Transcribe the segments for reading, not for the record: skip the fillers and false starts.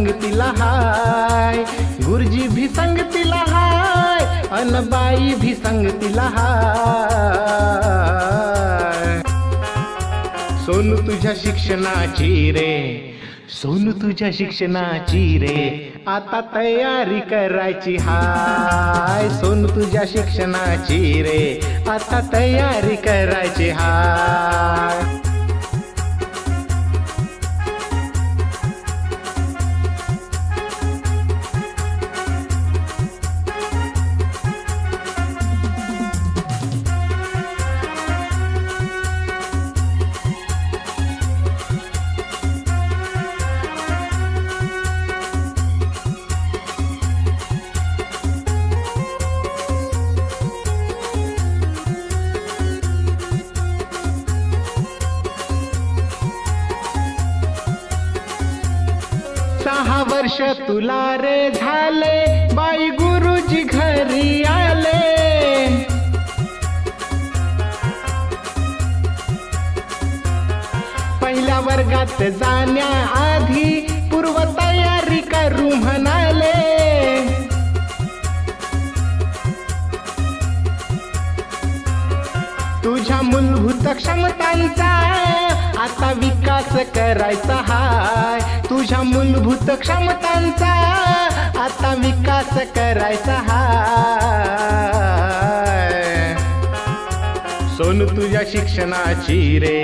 संगतीला हाय, गुरुजी भी संगतीला हाय, अन बाई भी संगतीला हाय. सोनू तुझ्या शिक्षणाची रे, सोनू तुझ्या शिक्षणाची रे, आता तयारी करायची हाय. सोनू तुझ्या शिक्षणाची रे, आता तयारी करायची हाय. सहा वर्ष तुला रे झाले, बाई गुरुजी घरी आले. पहिल्या वर्गात जाण्याआधी पूर्व तयारी करू म्हणाले. तुझ्या मूलभूत क्षमतांचा आता विकास करायचा हाय. तुझ्या मूलभूत क्षमतांचा आता विकास करायचा हाय. सोनू तुझ्या शिक्षणाची रे,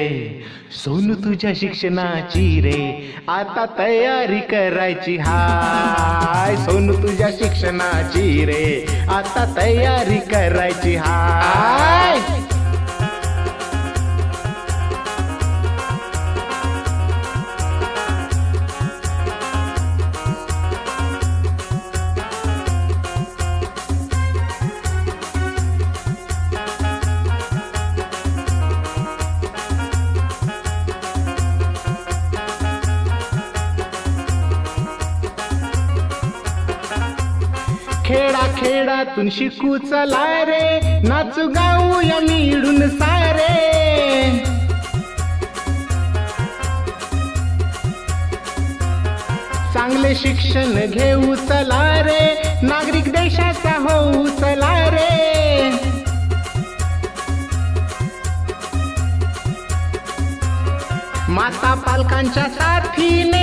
सोनू तुझ्या शिक्षणाची रे, आता तयारी करायची हाय. सोनू तुझ्या शिक्षणाची रे, आता तयारी करायची हाय. खेडा खेडातून शिकू चला रे, नाचू गाऊया मिळून सारे. चांगले शिक्षण घेऊ चला रे, नागरिक देशाचा होऊ चला रे. माता पालकांच्या साथीने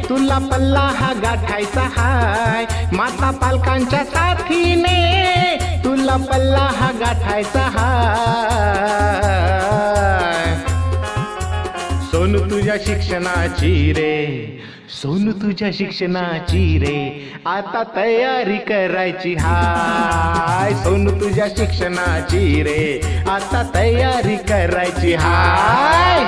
तुला पल्ला हा गाठायचा हाय. माता पालकांच्या साथीने तुला पल्ला हा गाठायचा हाय. सोनू तुझ्या शिक्षणाची रे, सोनू तुझ्या शिक्षणाची रे, आता तयारी करायची हाय. सोनू तुझ्या शिक्षणाची रे, आता तयारी करायची हाय.